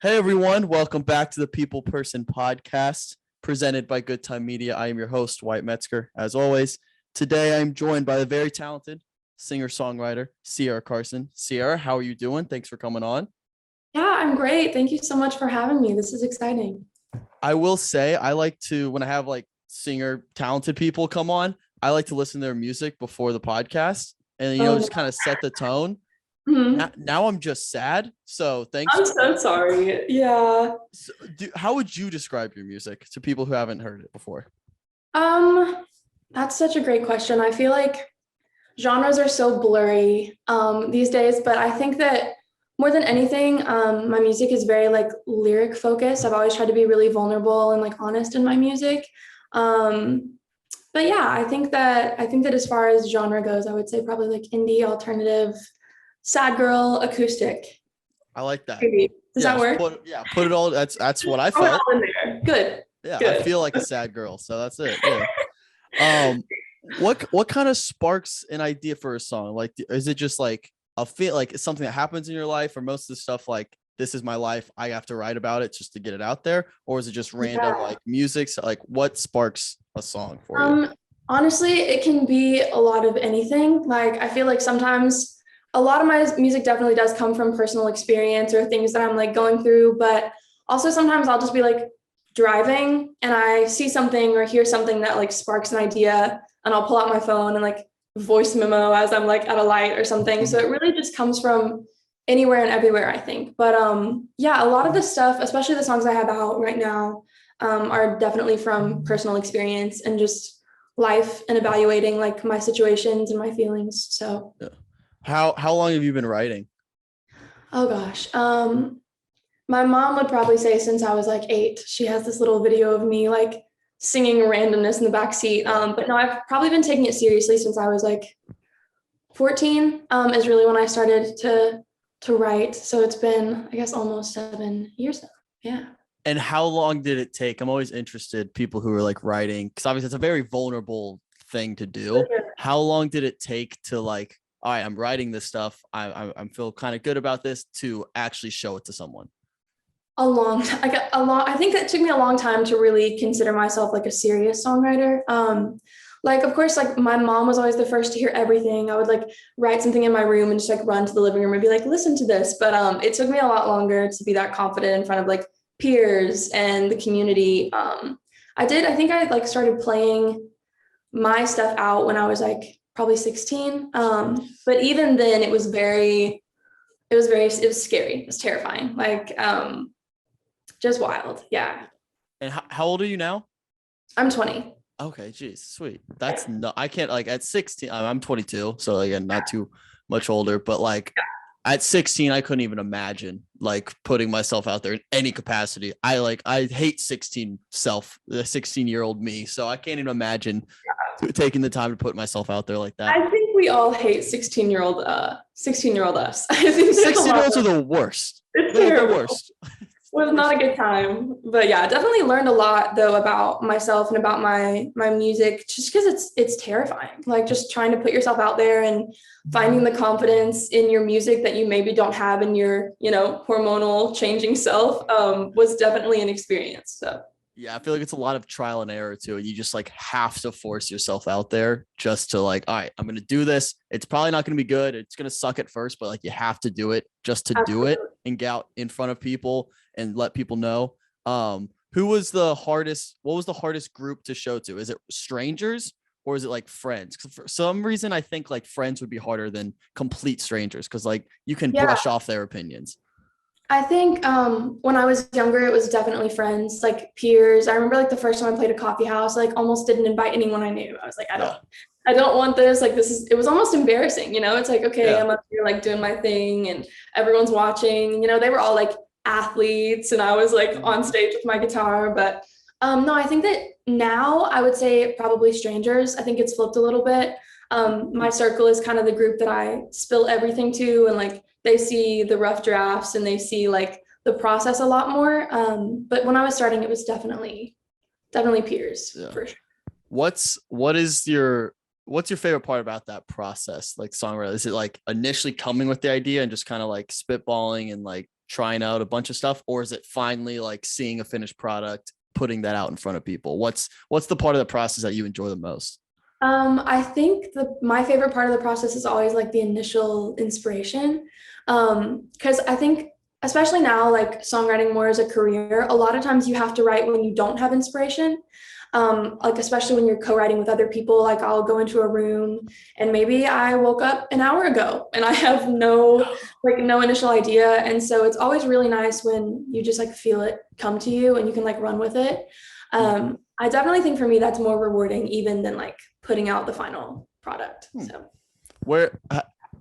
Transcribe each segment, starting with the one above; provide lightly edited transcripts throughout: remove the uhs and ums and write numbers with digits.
Hey everyone, welcome back to the People Person podcast presented by Good Time Media. I am your host, Wyatt Metzger. As always, today I'm joined by the very talented singer-songwriter, Sierra Carson. Sierra, how are you doing? Thanks for coming on. Yeah, I'm great. Thank you so much for having me. This is exciting. I will say I like to, when I have like singer talented people come on, I like to listen to their music before the podcast and, Oh, just kind of set the tone. mhm. Now I'm just sad. So thanks. I'm so sorry. Yeah. So, how would you describe your music to people who haven't heard it before? Um, that's such a great question. I feel like genres are so blurry these days, but I think that more than anything, my music is very like lyric focused. I've always tried to be really vulnerable and like honest in my music. Um, but yeah, I think that as far as genre goes, I would say probably like indie, alternative, sad girl, acoustic. I like that. Maybe. Does that work? Put it all. That's what I Throw it felt. all in there. Good. Yeah, I Good. feel like a sad girl, so that's it. Yeah. Um, what kind of sparks an idea for a song? Like, is it just like a feel like it's something that happens in your life, or most of the stuff like this is my life, I have to write about it just to get it out there, or is it just random Yeah. like music? So, like, what sparks a song for you? Honestly, it can be a lot of anything. Like I feel like sometimes a lot of my music definitely does come from personal experience or things that I'm like going through, but also sometimes I'll just be like driving and I see something or hear something that like sparks an idea and I'll pull out my phone and like voice memo as I'm like at a light or something. So it really just comes from anywhere and everywhere, I think. But yeah, a lot of the stuff, especially the songs I have out right now, are definitely from personal experience and just life and evaluating like my situations and my feelings. So, Yeah. How long have you been writing? oh gosh, my mom would probably say since I was like 8. She has this little video of me like singing randomness in the back seat. But no, I've probably been taking it seriously since I was like 14. Is really when I started to write. So it's been, I guess, almost 7 years now. Yeah. And how long did it take? I'm always interested people who are like writing, because obviously it's a very vulnerable thing to do. How long did it take to like, all right, I'm writing this stuff, I feel kind of good about this, to actually show it to someone? I think that took me a long time to really consider myself like a serious songwriter. Like of course, like my mom was always the first to hear everything. I would like write something in my room and just like run to the living room and be like, listen to this. But it took me a lot longer to be that confident in front of like peers and the community. I think I like started playing my stuff out when I was like probably 16. But even then it was scary. It was terrifying. Like just wild. Yeah. And how old are you now? I'm 20. Okay, geez, sweet. That's not, I can't like at 16, I'm 22, so again, not too much older, but like at 16, I couldn't even imagine like putting myself out there in any capacity. I hate the 16-year-old me. So I can't even imagine taking the time to put myself out there like that. I think we all hate 16-year-old us. I think 16-year-olds are the worst. It's They're terrible. the worst. Was not a good time. But yeah, definitely learned a lot though about myself and about my music just because it's terrifying. Like just trying to put yourself out there and finding the confidence in your music that you maybe don't have in your, hormonal changing self was definitely an experience. So Yeah, I feel like it's a lot of trial and error too. You just like have to force yourself out there just to like, all right, I'm going to do this. It's probably not going to be good. It's going to suck at first, but like you have to do it just to do it and get out in front of people and let people know. What was the hardest group to show to? Is it strangers or is it like friends? Because for some reason, I think like friends would be harder than complete strangers because like you can yeah, brush off their opinions. I think when I was younger, it was definitely friends, like peers. I remember like the first time I played a coffee house, like almost didn't invite anyone I knew. I was like, Yeah. I don't want this. Like it was almost embarrassing, It's like, okay, Yeah. I'm up here like doing my thing and everyone's watching, they were all like athletes and I was like on stage with my guitar. But no, I think that now I would say probably strangers. I think it's flipped a little bit. My circle is kind of the group that I spill everything to and like they see the rough drafts and they see like the process a lot more. But when I was starting, it was definitely peers for sure. What's your favorite part about that process? Like songwriter, is it like initially coming with the idea and just kind of like spitballing and like trying out a bunch of stuff, or is it finally like seeing a finished product, putting that out in front of people? What's the part of the process that you enjoy the most? I think my favorite part of the process is always like the initial inspiration. Because I think, especially now, like songwriting more as a career, a lot of times you have to write when you don't have inspiration. Like especially when you're co-writing with other people, like I'll go into a room and maybe I woke up an hour ago and I have no initial idea. And so it's always really nice when you just like feel it come to you and you can like run with it. I definitely think for me that's more rewarding even than like putting out the final product. So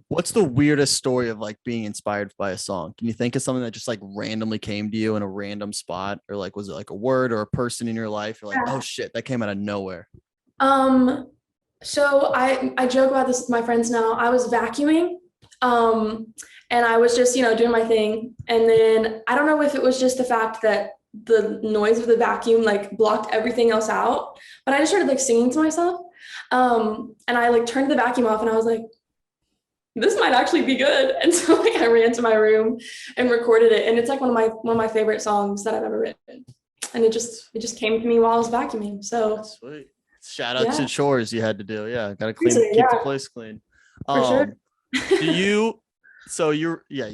what's the weirdest story of like being inspired by a song? Can you think of something that just like randomly came to you in a random spot, or like was it like a word or a person in your life? You're like, oh shit, that came out of nowhere. So I joke about this with my friends now. I was vacuuming, and I was just, doing my thing. And then I don't know if it was just the fact that the noise of the vacuum like blocked everything else out, but I just started like singing to myself. And I like turned the vacuum off and I was like, this might actually be good. And so like I ran to my room and recorded it. And it's like one of my favorite songs that I've ever written. And it just came to me while I was vacuuming. So that's sweet. Shout out to chores you had to do. Yeah. Gotta keep the place clean. For sure. You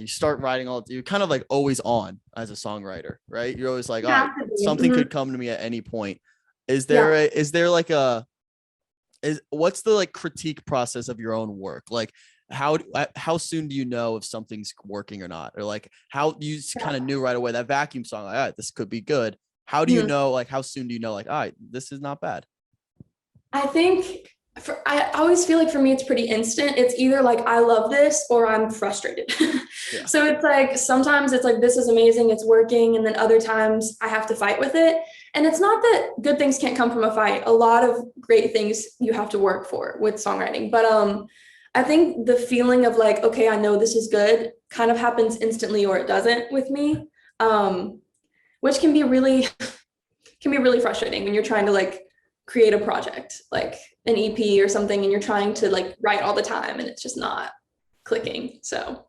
start writing you're kind of like always on as a songwriter, right? You're always like, all right, something could come to me at any point. What's the like critique process of your own work? Like how soon do you know if something's working or not? Or like how you kind of knew right away that vacuum song, like, all right, this could be good. How do you know, like, how soon do you know, like, all right, this is not bad? I think I always feel like for me, it's pretty instant. It's either like, I love this or I'm frustrated. So it's like, sometimes it's like, this is amazing, it's working. And then other times I have to fight with it. And it's not that good things can't come from a fight. A lot of great things you have to work for with songwriting. But I think the feeling of like, okay, I know this is good kind of happens instantly or it doesn't with me, which can be really frustrating when you're trying to like create a project like an EP or something and you're trying to like write all the time and it's just not clicking. So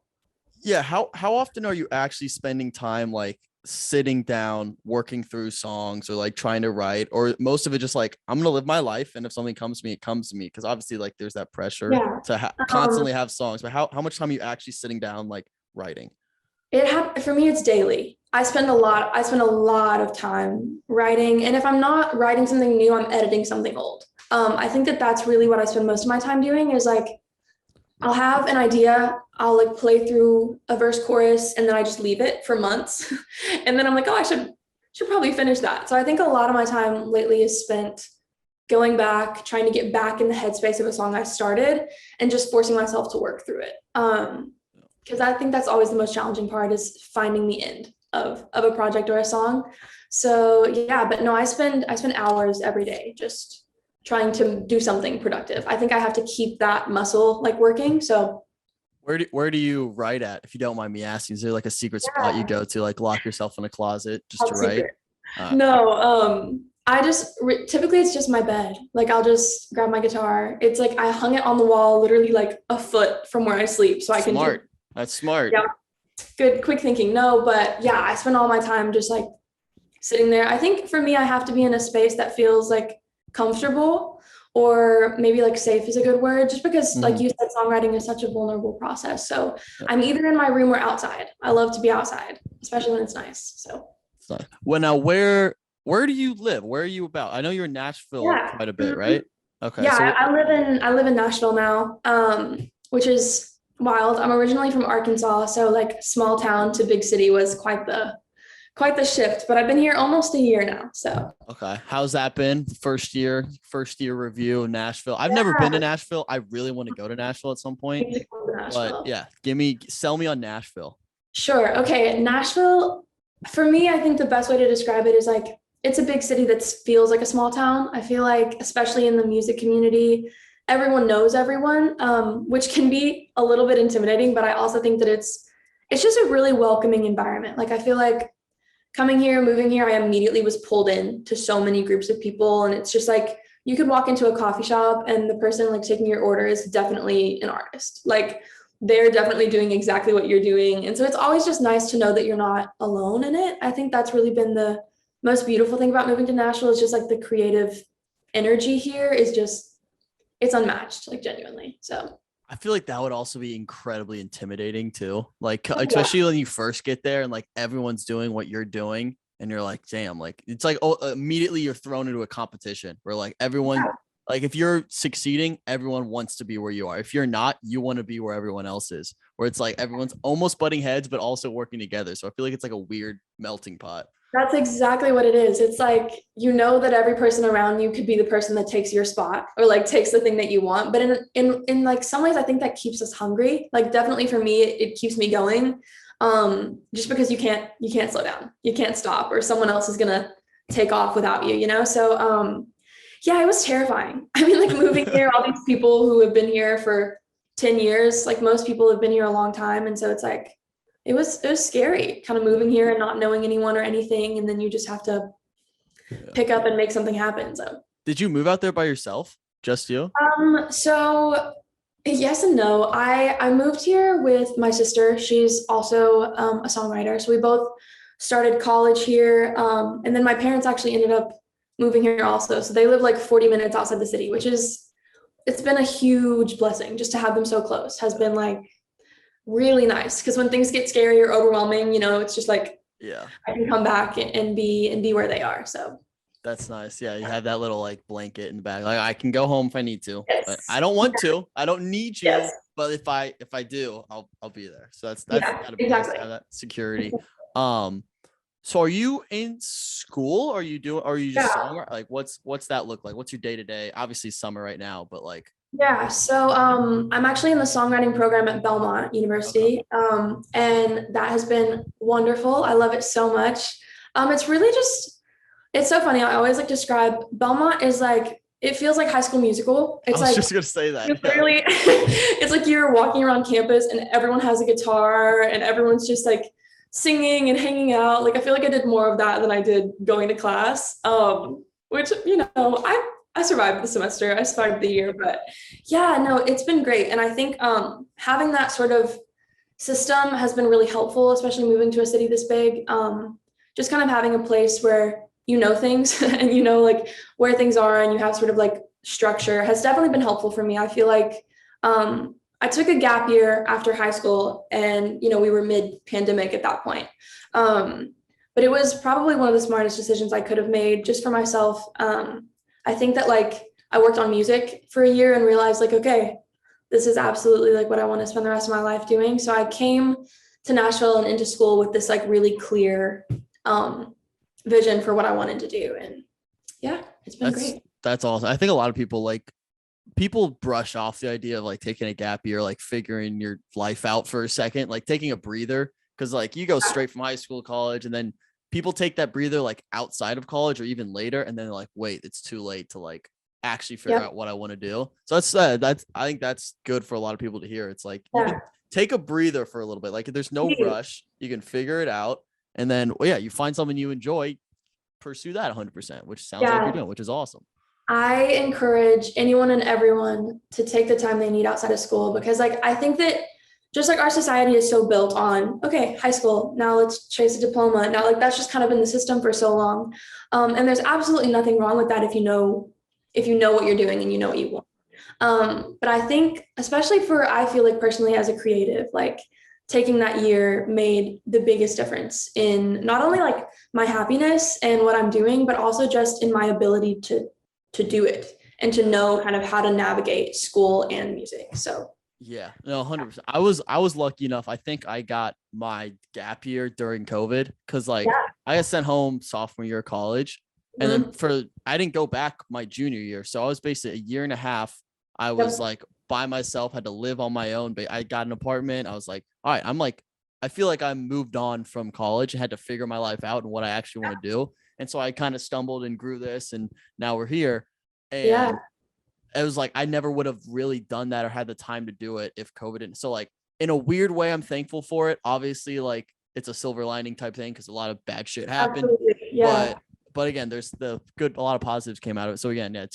yeah, how often are you actually spending time like sitting down working through songs or like trying to write, or most of it just like, I'm gonna live my life and if something comes to me, it comes to me? Because obviously like there's that pressure to constantly have songs, but how much time are you actually sitting down like writing? For me, it's daily. I spend a lot of time writing. And if I'm not writing something new, I'm editing something old. I think that's really what I spend most of my time doing is like, I'll have an idea, I'll like play through a verse chorus, and then I just leave it for months. And then I'm like, oh, I should probably finish that. So I think a lot of my time lately is spent going back, trying to get back in the headspace of a song I started and just forcing myself to work through it. Because I think that's always the most challenging part is finding the end of a project or a song. So yeah, but no, I spend hours every day just trying to do something productive. I think I have to keep that muscle like working. So where do you write at, if you don't mind me asking? Is there like a secret spot you go to, like lock yourself in a closet just to write? No, I just typically it's just my bed. Like I'll just grab my guitar. It's like I hung it on the wall literally like a foot from where I sleep so I can smart. That's smart. Yeah. Good, quick thinking. No, but yeah, I spend all my time just like sitting there. I think for me, I have to be in a space that feels like comfortable, or maybe like safe is a good word, just because like you said, songwriting is such a vulnerable process. So I'm either in my room or outside. I love to be outside, especially when it's nice. So well, now where do you live? Where are you about? I know you're in Nashville quite a bit, right? Okay. Yeah, so I live in Nashville now, which is wild. I'm originally from Arkansas, so like small town to big city was quite the shift, but I've been here almost a year now. So okay, how's that been? First year review of Nashville. I've never been to Nashville. I really want to go to Nashville at some point. But yeah, sell me on Nashville. Sure. Okay, Nashville, for me, I think the best way to describe it is like it's a big city that feels like a small town. I feel like, especially in the music community, everyone knows everyone, which can be a little bit intimidating, but I also think that it's just a really welcoming environment. Like I feel like moving here, I immediately was pulled in to so many groups of people. And it's just like, you could walk into a coffee shop and the person like taking your order is definitely an artist. Like they're definitely doing exactly what you're doing. And so it's always just nice to know that you're not alone in it. I think that's really been the most beautiful thing about moving to Nashville is just like the creative energy here is just, it's unmatched, like genuinely. So I feel like that would also be incredibly intimidating too. Like, yeah, especially when you first get there and like everyone's doing what you're doing and you're like, damn, like it's like, oh, immediately you're thrown into a competition where like everyone, yeah, like if you're succeeding, everyone wants to be where you are. If you're not, you want to be where everyone else is, where it's like everyone's almost butting heads, but also working together. So I feel like it's like a weird melting pot. that's exactly what it is. It's like, you know that every person around you could be the person that takes your spot or like takes the thing that you want. But in like some ways, I think that keeps us hungry. Like definitely for me, it keeps me going. Just because you can't slow down, you can't stop, or someone else is gonna take off without you, you know? So yeah, it was terrifying. I mean, like moving here, all these people who have been here for 10 years, like most people have been here a long time. And so it's like it was scary kind of moving here and not knowing anyone or anything. And then you just have to Yeah. pick up and make something happen. So Did you move out there by yourself? Just you? so yes and no. I moved here with my sister. She's also a songwriter. So we both started college here. And then my parents actually ended up moving here also. So they live like 40 minutes outside the city, which is it's been a huge blessing just to have them so close. Has been like really nice because when things get scary or overwhelming, it's just like Yeah. I can come back and be where they are. So That's nice. Yeah, you have that little like blanket in the back. Like I can go home if I need to, but I yes, don't want to. I don't need yes, you. But if I do, I'll be there. So that's yeah, gotta be nice to exactly. have that security. Um, so are you in school? Are you just Yeah. songwriting? Like what's that look like? What's your day to day? Obviously summer right now, but like Yeah, so I'm actually in the songwriting program at Belmont okay. University, and that has been wonderful. I love it so much. It's really just, it's so funny. I always like describe Belmont is like, it feels like High School Musical. I It's was like, just gonna say you that. Yeah. literally, it's like you're walking around campus and everyone has a guitar and everyone's just like singing and hanging out. Like I feel like I did more of that than I did going to class. Which I survived the semester, I survived the year, but yeah, no, it's been great. And I think having that sort of system has been really helpful, especially moving to a city this big. Just kind of having a place where you know things and you know like where things are and you have sort of like structure has definitely been helpful for me. I feel like I took a gap year after high school and we were mid-pandemic at that point. But it was probably one of the smartest decisions I could have made just for myself. I think that like I worked on music for a year and realized like, okay, this is absolutely like what I want to spend the rest of my life doing. So I came to Nashville and into school with this like really clear vision for what I wanted to do. And yeah, it's been That's great. that's awesome. I think a lot of people brush off the idea of like taking a gap year, like figuring your life out for a second, like taking a breather. Cause like you go straight from high school to college and then people take that breather like outside of college or even later. And then they're like, wait, it's too late to like actually figure Yep. out what I want to do. So I think that's good for a lot of people to hear. It's like you Yeah. can take a breather for a little bit. Like there's no rush. You can figure it out. And then, well, yeah, you find something you enjoy, pursue that 100%, which sounds like you're Yeah. doing, which is awesome. I encourage anyone and everyone to take the time they need outside of school because like I think that just like our society is so built on okay, high school, now let's chase a diploma. Now like that's just kind of been the system for so long. And there's absolutely nothing wrong with that if you know what you're doing and you know what you want. But I think especially for I feel like personally as a creative, like taking that year made the biggest difference in not only like my happiness and what I'm doing, but also just in my ability to do it and to know kind of how to navigate school and music. So Yeah, no, 100%. I was lucky enough. I think I got my gap year during COVID because like yeah. I got sent home sophomore year of college, and then Mhm. I didn't go back my junior year, so I was basically a year and a half. I was Yep. like by myself, had to live on my own, but I got an apartment. I was like, all right, I feel like I moved on from college and had to figure my life out and what I actually want to do, and so I kind of stumbled and grew this, and now we're here, Yeah. and it was like I never would have really done that or had the time to do it if COVID didn't. So like in a weird way, I'm thankful for it. Obviously, like it's a silver lining type thing because a lot of bad shit happened. Absolutely. Yeah. But again, there's a lot of positives came out of it. So again, yeah,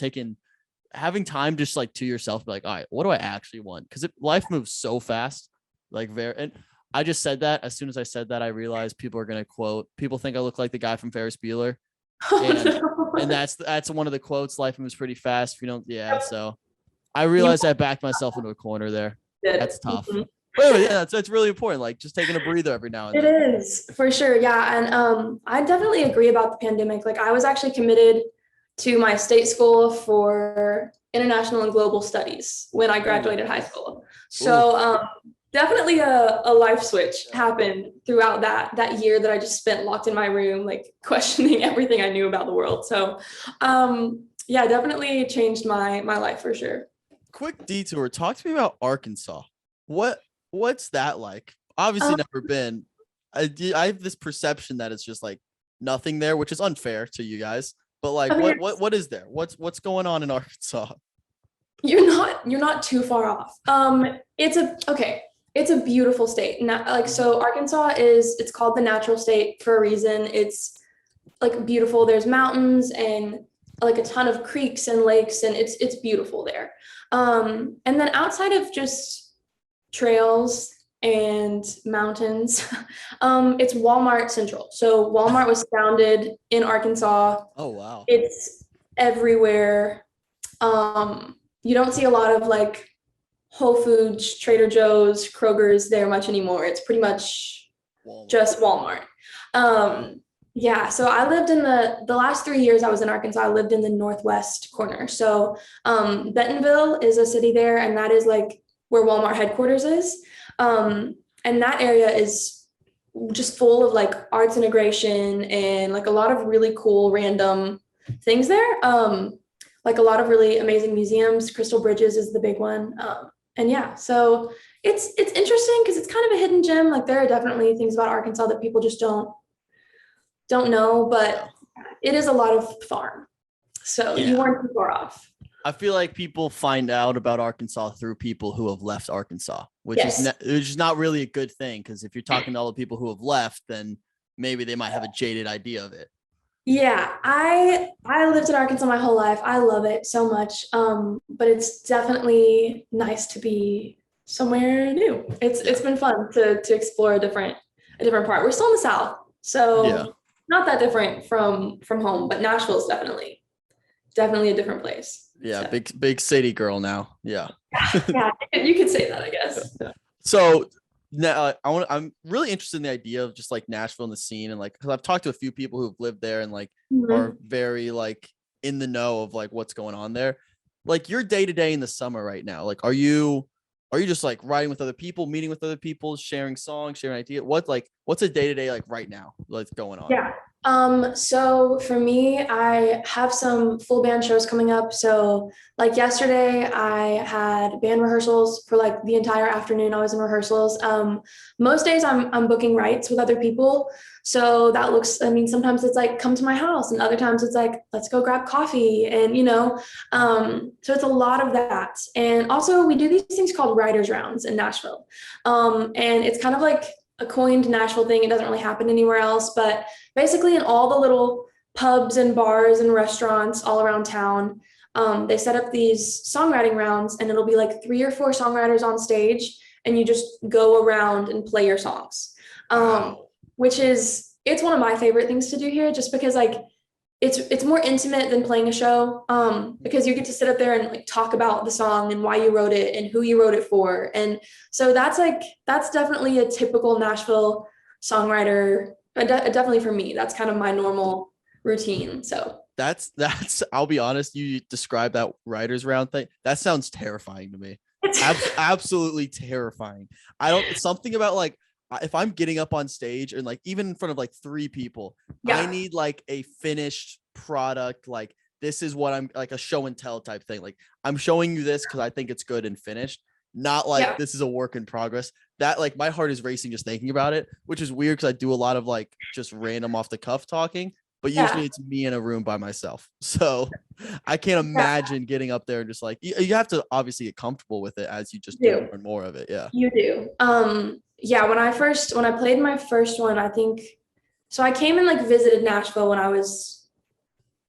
having time just like to yourself, be like, all right, what do I actually want? Because life moves so fast like very. And I just said that. As soon as I said that, I realized people are gonna quote. People think I look like the guy from Ferris Bueller, and that's one of the quotes. Life moves pretty fast. If you don't, yeah. So I realized I backed myself into a corner there. That's tough. Mhm. But yeah, that's really important. Like just taking a breather every now and It then. is for sure. Yeah. And I definitely agree about the pandemic. Like I was actually committed to my state school for international and global studies when I graduated high school. So definitely a life switch happened throughout that year that I just spent locked in my room, like questioning everything I knew about the world. So yeah, definitely changed my life for sure. Quick detour. Talk to me about Arkansas. What's that like? Obviously, never been. I have this perception that it's just like nothing there, which is unfair to you guys. But like, what is there? What's going on in Arkansas? You're not too far off. It's a beautiful state. Like so, Arkansas it's called the natural state for a reason. It's like beautiful. There's mountains and like a ton of creeks and lakes, and it's beautiful there. And then outside of just trails and mountains, it's Walmart Central. So Walmart was founded in Arkansas. Oh wow. It's everywhere. You don't see a lot of like Whole Foods, Trader Joe's, Kroger's there much anymore. It's pretty much just Walmart. Yeah, so I lived in the last 3 years I was in Arkansas, I lived in the northwest corner. So Bentonville is a city there, and that is like where Walmart headquarters is. And that area is just full of like arts integration and like a lot of really cool random things there. Like a lot of really amazing museums. Crystal Bridges is the big one. And yeah, so it's interesting because it's kind of a hidden gem. Like there are definitely things about Arkansas that people just don't know, but it is a lot of farm. So you weren't too far off. I feel like people find out about Arkansas through people who have left Arkansas, which is not really a good thing. Because if you're talking to all the people who have left, then maybe they might have a jaded idea of it. Yeah, I lived in Arkansas my whole life. I love it so much. But it's definitely nice to be somewhere new. It's been fun to explore a different part. We're still in the South, so not that different from home, but Nashville is definitely a different place. Yeah, so. big city girl now. Yeah. Yeah, you could say that, I guess. So now I'm really interested in the idea of just like Nashville and the scene, and like because I've talked to a few people who've lived there and like are very like in the know of like what's going on there. Like your day to day in the summer right now, like are you just like writing with other people, meeting with other people, sharing songs, sharing ideas? What's a day to day like right now like going on? Yeah. So for me, I have some full band shows coming up. So like yesterday I had band rehearsals for like the entire afternoon. I was in rehearsals. Most days I'm booking rights with other people. So that looks, I mean, sometimes it's like, come to my house, and other times it's like, let's go grab coffee. And, so it's a lot of that. And also we do these things called writers rounds in Nashville. And it's kind of like a coined Nashville thing. It doesn't really happen anywhere else, but basically in all the little pubs and bars and restaurants all around town, they set up these songwriting rounds, and it'll be like 3 or 4 songwriters on stage, and you just go around and play your songs. Which it's one of my favorite things to do here, just because like it's more intimate than playing a show, because you get to sit up there and like talk about the song and why you wrote it and who you wrote it for. And so that's definitely a typical Nashville songwriter, but definitely for me, that's kind of my normal routine. So that's I'll be honest, you describe that writers round thing, that sounds terrifying to me. Absolutely terrifying. Something about like, if I'm getting up on stage and like even in front of like 3 people, I need like a finished product. Like this is what I'm like, a show and tell type thing. Like I'm showing you this because I think it's good and finished, not like this is a work in progress. That like my heart is racing just thinking about it, which is weird because I do a lot of like just random off the cuff talking, but usually it's me in a room by myself. So I can't imagine getting up there and just like, you have to obviously get comfortable with it as you just do more and more of it. Yeah. You do. Yeah, when I played my first one, I think, so I came and like visited Nashville when I was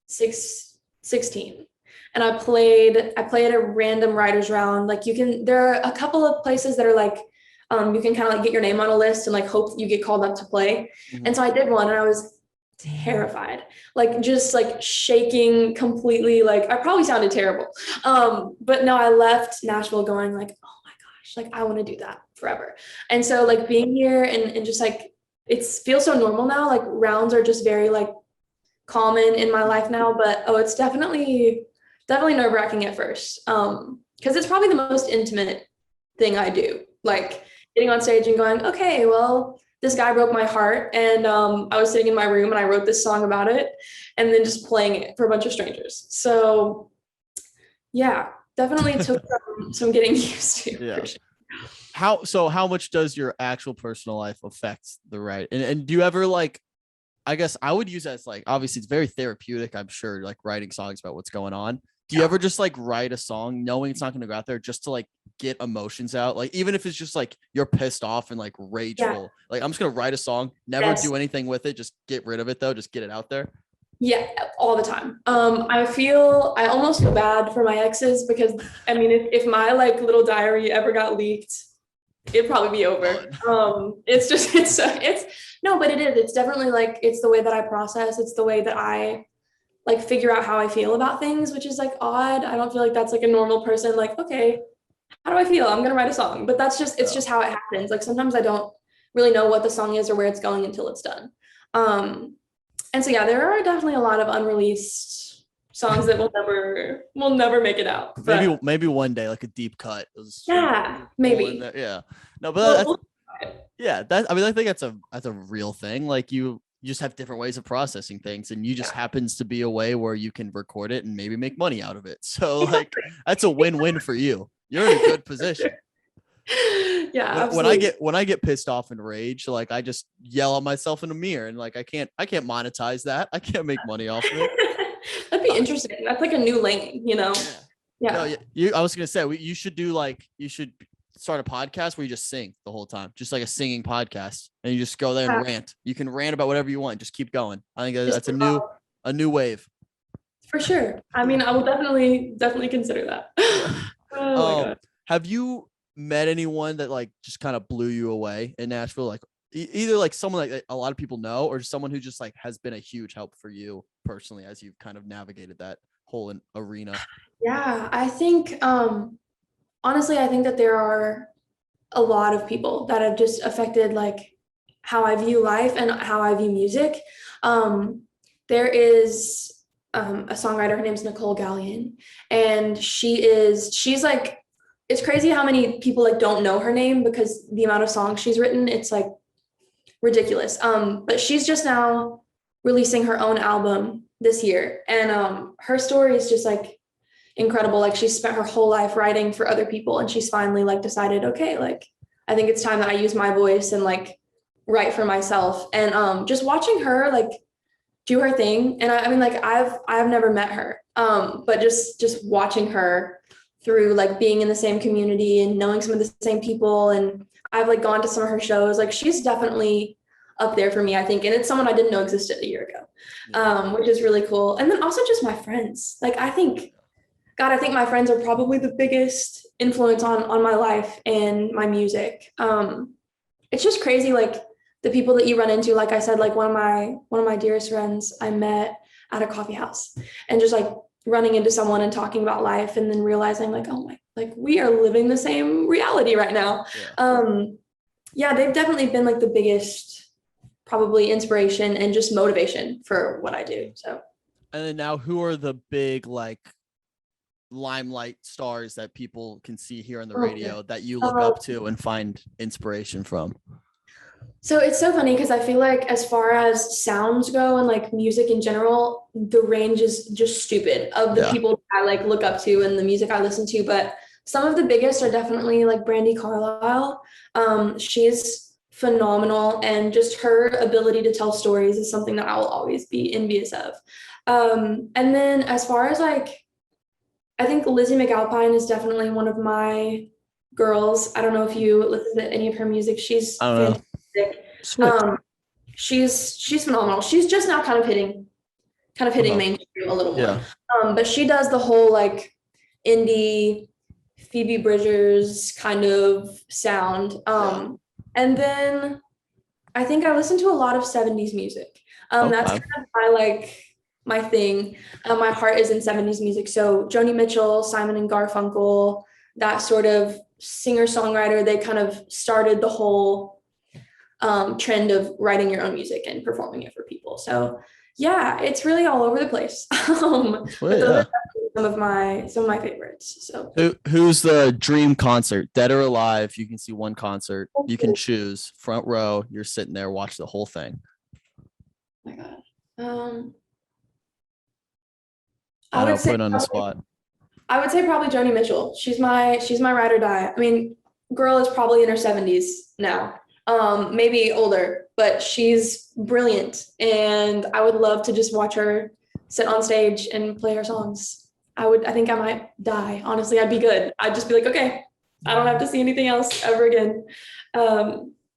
16, and I played a random writers round. Like there are a couple of places that are like You can kind of like get your name on a list and like hope you get called up to play. Mhm. And so I did one, and I was terrified, like just like shaking completely. Like I probably sounded terrible. But no, I left Nashville going like, oh my gosh, like I want to do that forever. And so like being here and just like it feels so normal now. Like rounds are just very like common in my life now, but it's definitely nerve-wracking at first. Because it's probably the most intimate thing I do. Like getting on stage and going, okay, well, this guy broke my heart, and I was sitting in my room and I wrote this song about it, and then just playing it for a bunch of strangers. So yeah, definitely took some getting used to. Yeah. For sure. How much does your actual personal life affect the write? And do you ever like, I guess I would use that as like, obviously it's very therapeutic, I'm sure, like writing songs about what's going on. Do you ever just like write a song knowing it's not going to go out there just to like get emotions out? Like, even if it's just like you're pissed off and like rageful, like I'm just going to write a song, never do anything with it. Just get rid of it though. Just get it out there. Yeah, all the time. I almost feel bad for my exes, because I mean, if my like little diary ever got leaked, it'd probably be over. It's no, but it is. It's definitely like, it's the way that I process. It's the way that I like figure out how I feel about things, which is like odd. I don't feel like that's like a normal person. Like, okay, how do I feel? I'm gonna write a song. But it's just how it happens. Like sometimes I don't really know what the song is or where it's going until it's done. And so yeah, there are definitely a lot of unreleased songs that will never make it out. But maybe one day, like a deep cut. Yeah, maybe. Yeah. No, but yeah, I mean, I think that's a real thing. Like you just have different ways of processing things, and you just happens to be a way where you can record it and maybe make money out of it. So like that's a win-win for you. You're in a good position. Yeah. When I get pissed off and rage, like I just yell at myself in a mirror, and like I can't monetize that. I can't make money off of it. That'd be interesting. That's like a new lane, you know? Yeah. No, I was gonna say you should start a podcast where you just sing the whole time, just like a singing podcast, and you just go there and rant. You can rant about whatever you want. Just keep going. I think that's a new wave. For sure. I mean, I will definitely consider that. Oh my God. Have you met anyone that like just kind of blew you away in Nashville? Like either like someone like a lot of people know, or someone who just like has been a huge help for you personally as you've kind of navigated that whole arena? Yeah, I think honestly, I think that there are a lot of people that have just affected like how I view life and how I view music. There is a songwriter, her name's Nicole Gallion, and she's like, it's crazy how many people like don't know her name, because the amount of songs she's written, it's like ridiculous. But she's just now releasing her own album this year, and her story is just like incredible. Like she spent her whole life writing for other people, and she's finally like decided, okay, like I think it's time that I use my voice and like write for myself. And just watching her like do her thing, and I mean like I've never met her, but just watching her through like being in the same community and knowing some of the same people, and I've like gone to some of her shows. Like she's definitely up there for me, I think, and it's someone I didn't know existed a year ago, which is really cool. And then also just my friends. Like I think my friends are probably the biggest influence on my life and my music. It's just crazy, like the people that you run into. Like I said, like one of my dearest friends I met at a coffee house, and just like running into someone and talking about life, and then realizing like, oh my, like we are living the same reality right now. Yeah, they've definitely been like the biggest probably inspiration and just motivation for what I do. So, and then now, who are the big like limelight stars that people can see here on the radio that you look up to and find inspiration from? So it's so funny, because I feel like as far as sounds go and like music in general, the range is just stupid of the people I like look up to and the music I listen to. But some of the biggest are definitely like Brandy Carlisle. She's phenomenal, and just her ability to tell stories is something that I will always be envious of. And then as far as like, I think Lizzie McAlpine is definitely one of my girls. I don't know if you listen to any of her music. She's fantastic. She's phenomenal. She's just now kind of hitting mainstream a little more. But she does the whole like indie Phoebe Bridgers kind of sound. And then I think I listen to a lot of 70s music. That's Okay. kind of my thing. My heart is in 70s music. So Joni Mitchell, Simon and Garfunkel, that sort of singer-songwriter, they kind of started the whole trend of writing your own music and performing it for people. So yeah, it's really all over the place. But Sweet, those yeah. are some of my favorites. So Who's the dream concert, dead or alive? You can see one concert. You can choose front row. You're sitting there, watch the whole thing. oh my God. I know, put on the spot. I would say probably Joni Mitchell. She's my ride or die. I mean, girl is probably in her 70s now, maybe older, but she's brilliant. And I would love to just watch her sit on stage and play her songs. I think I might die. Honestly, I'd be good. I'd just be like, okay, I don't have to see anything else ever again.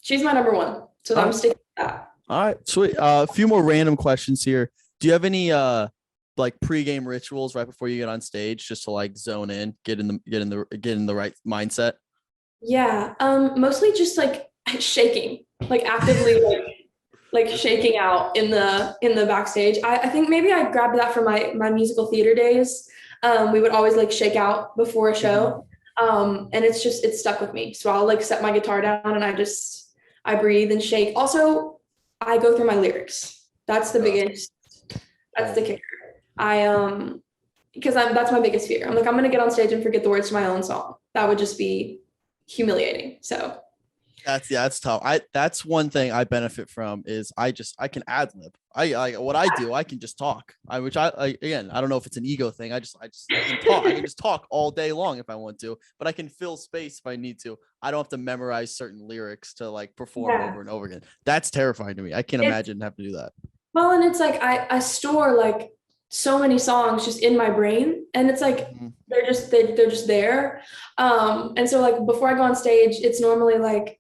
She's my number one. So I'm sticking with that. All right, sweet. A few more random questions here. Do you have any like pregame rituals right before you get on stage, just to like zone in, get in the right mindset? Yeah, mostly just like shaking, like actively like shaking out in the backstage. I think maybe I grabbed that from my musical theater days. We would always like shake out before a show. And it's stuck with me. So I'll like set my guitar down and I breathe and shake. Also, I go through my lyrics. That's the biggest, that's the kicker. Because that's my biggest fear. I'm like, I'm gonna get on stage and forget the words to my own song. That would just be humiliating. So that's tough. That's one thing I benefit from is I can ad lib. I can just talk. Again, I don't know if it's an ego thing. I can talk. I can just talk all day long if I want to, but I can fill space if I need to. I don't have to memorize certain lyrics to like perform over and over again. That's terrifying to me. I can't imagine having to do that. Well, and it's like I store like so many songs just in my brain, and it's like they're just there. And so like before I go on stage, it's normally like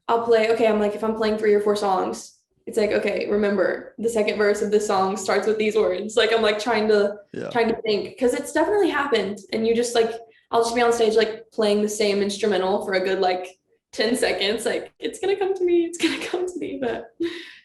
I'll play, okay, I'm like, if I'm playing 3 or 4 songs, it's like, okay, remember the second verse of this song starts with these words. Like I'm like trying to think, because it's definitely happened. And you just like, I'll just be on stage like playing the same instrumental for a good like 10 seconds. Like it's gonna come to me. But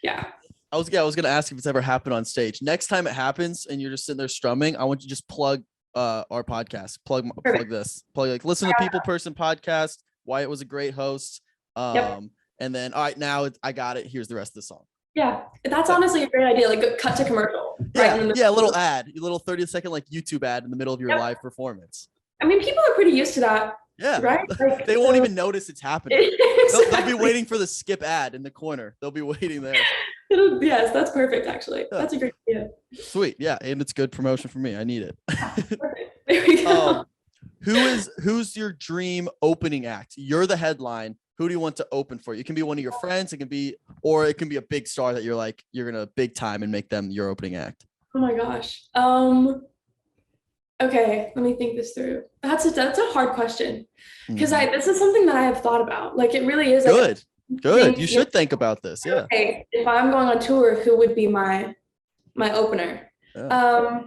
yeah. I was gonna ask if it's ever happened on stage. Next time it happens and you're just sitting there strumming, I want you to just plug our podcast. Plug this. Like listen to People Person podcast. Wyatt was a great host. And then all right, now I got it. Here's the rest of the song. Yeah, that's honestly a great idea. Like cut to commercial. Yeah, a little ad, a little 30-second like YouTube ad in the middle of your live performance. I mean, people are pretty used to that. Yeah, right. Like, they won't even notice it's happening. They'll be waiting for the skip ad in the corner. They'll be waiting there. Yes, that's perfect. Actually, that's a great idea. Sweet, yeah, and it's good promotion for me. I need it. Perfect. There we go. Who's your dream opening act? You're the headline. Who do you want to open for you? It can be one of your friends. It can be a big star that you're gonna big time and make them your opening act. Oh my gosh. Okay, let me think this through. That's a hard question because this is something that I have thought about. Like it really is. Good. You should think about this. Yeah. Okay, if I'm going on tour, who would be my opener? Yeah.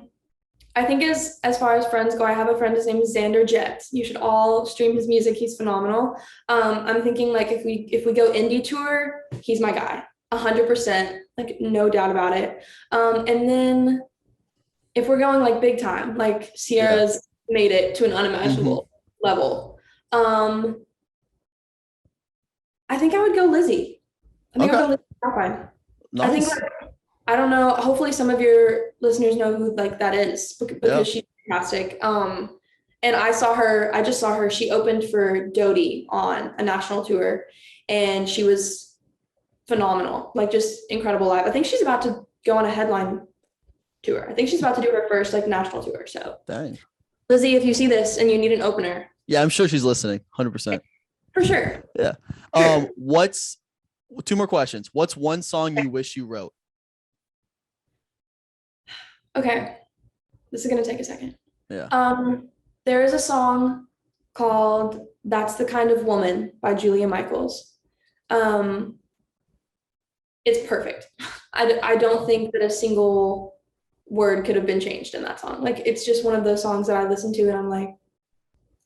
I think as far as friends go, I have a friend, his name is Xander Jett. You should all stream his music. He's phenomenal. I'm thinking like if we go indie tour, he's my guy, 100%, like no doubt about it. And then if we're going like big time, like Sierra's made it to an unimaginable level. I think I would go Lizzie. I think I would go Lizzie. Nice. I think I don't know. Hopefully some of your listeners know who like that is because she's fantastic. And I just saw her. She opened for Dodie on a national tour and she was phenomenal, like just incredible live. I think she's about to go on a headline tour. I think she's about to do her first like national tour. So dang. Lizzie, if you see this and you need an opener. Yeah, I'm sure she's listening. 100%. For sure. Yeah. What's 2 more questions? What's one song you wish you wrote? Okay, this is gonna take a second. Yeah. There is a song called "That's the Kind of Woman" by Julia Michaels. It's perfect. I don't think that a single word could have been changed in that song. Like it's just one of those songs that I listen to and I'm like,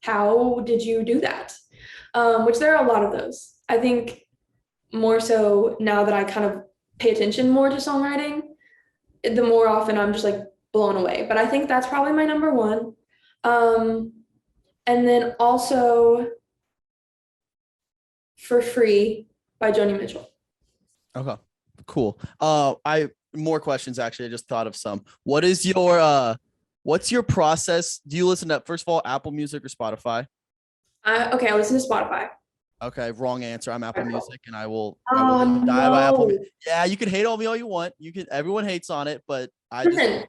how did you do that? Which there are a lot of those. I think more so now that I kind of pay attention more to songwriting, the more often I'm just like blown away. But I think that's probably my number one. And then also For Free by Joni Mitchell. Okay, cool. I more questions actually. I just thought of some. What's your process? Do you listen to, first of all, Apple Music or Spotify? Okay, I listen to Spotify. Okay, wrong answer. I'm Apple Music, and I will Oh die by Apple. no. Yeah, you can hate on me all you want. Everyone hates on it, but Listen,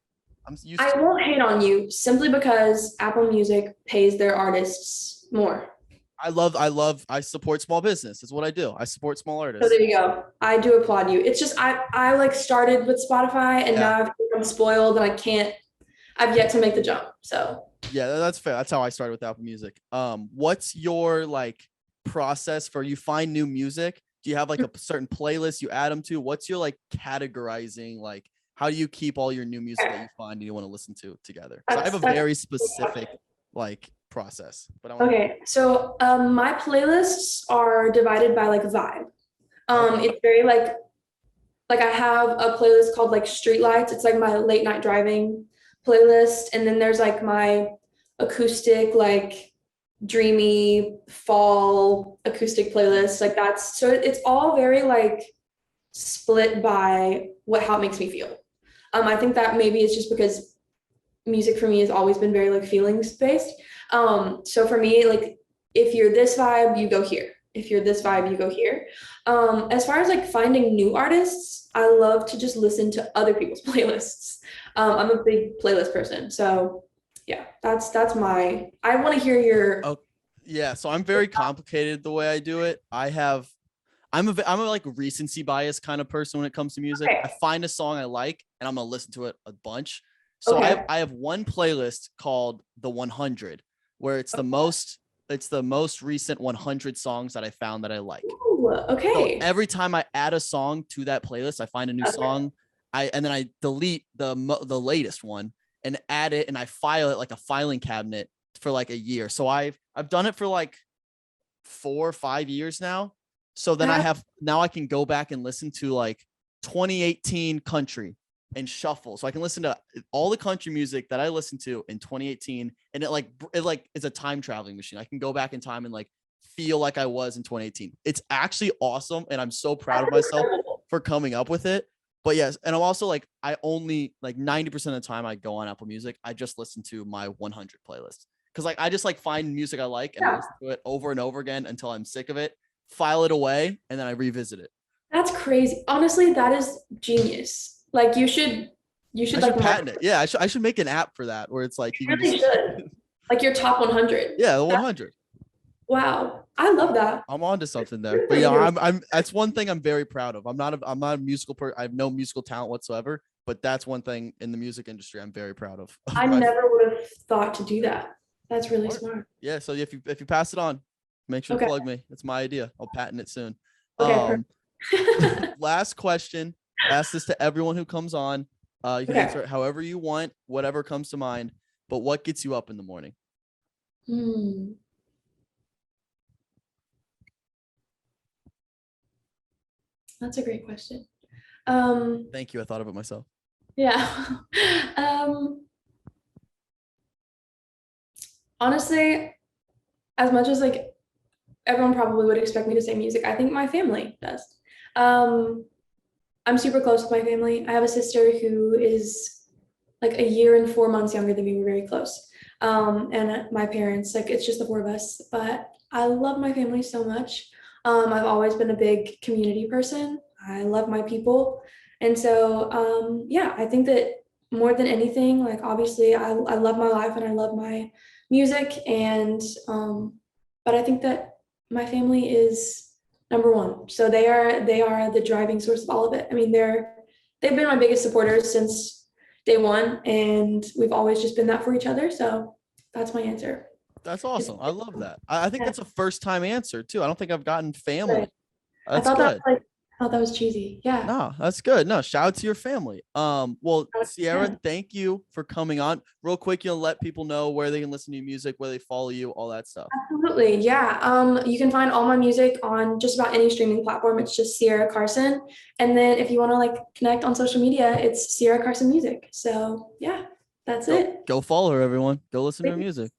I'm used I to it. won't hate on you simply because Apple Music pays their artists more. I support small business. Is what I do. I support small So artists. there you go. I do applaud you. It's just I like started with Spotify and now I've become spoiled and I've yet to make the jump. So yeah, that's fair. That's how I started with Apple Music. What's your like process for you find new music? Do you have like a certain playlist you add them to? What's your like categorizing? Like, how do you keep all your new music that you find and you want to listen to together? Because I have a very specific like process. But okay, so my playlists are divided by like vibe. It's very like I have a playlist called like Streetlights. It's like my late night driving playlist, and then there's like my acoustic like dreamy fall acoustic playlist. Like that's so it's all very like split by how it makes me feel. I think that maybe it's just because music for me has always been very like feelings based. So for me, like if you're this vibe, you go here. If you're this vibe, you go here. As far as like finding new artists, I love to just listen to other people's playlists. I'm a big playlist person, so yeah, that's my. I want to hear your. Oh, yeah. So I'm very complicated the way I do it. I'm a like recency bias kind of person when it comes to music. Okay. I find a song I like and I'm gonna listen to it a bunch. So I have one playlist called the 100, where it's the most recent 100 songs that I found that I like. Ooh, okay. So every time I add a song to that playlist, I find a new song. And then I delete the latest one and add it, and I file it like a filing cabinet for like a year. So I've done it for like 4 or 5 years now. So then now I can go back and listen to like 2018 country and shuffle. So I can listen to all the country music that I listened to in 2018. And it is a time traveling machine. I can go back in time and like feel like I was in 2018. It's actually awesome. And I'm so proud of myself for coming up with it. But yes, and I'm also like, I only like 90% of the time I go on Apple Music, I just listen to my 100 playlist. Cause like, I just like find music I like and I listen to it over and over again until I'm sick of it, file it away, and then I revisit it. That's crazy. Honestly, that is genius. Like you should like patent it. Yeah, I should make an app for that where it's like you really should. Like your top 100. Yeah, the 100. Wow, I love that. I'm on to something there. But yeah, I'm that's one thing I'm very proud of. I'm not a musical person. I have no musical talent whatsoever, but that's one thing in the music industry I'm very proud of. I never would have thought to do that. That's really smart. Yeah, so if you pass it on, make sure to plug me. It's my idea. I'll patent it soon. Okay. Last question. Ask this to everyone who comes on. You can answer it however you want, whatever comes to mind. But what gets you up in the morning? That's a great question. Thank you. I thought of it myself. Yeah. Honestly, as much as like everyone probably would expect me to say music, I think my family does. I'm super close with my family. I have a sister who is like a year and 4 months younger than me. We're very close. And my parents, like it's just the four of us, but I love my family so much. I've always been a big community person. I love my people. And so, yeah, I think that more than anything, like obviously I love my life and I love my music. And, but I think that my family is number one. So they are the driving source of all of it. I mean, they've been my biggest supporters since day one, and we've always just been that for each other. So that's my answer. That's awesome. I love that. I think that's a first time answer too. I don't think I've gotten family. That's good. Oh, that was cheesy. Yeah. No, that's good. No, shout out to your family. Well, Sierra, 100%. thank you for coming on. Real quick, you'll let people know where they can listen to your music, where they follow you, all that stuff. Absolutely. Yeah. You can find all my music on just about any streaming platform. It's just Sierra Carson. And then if you want to like connect on social media, it's Sierra Carson Music. So yeah, that's it. Go follow her, everyone. Go listen to her music.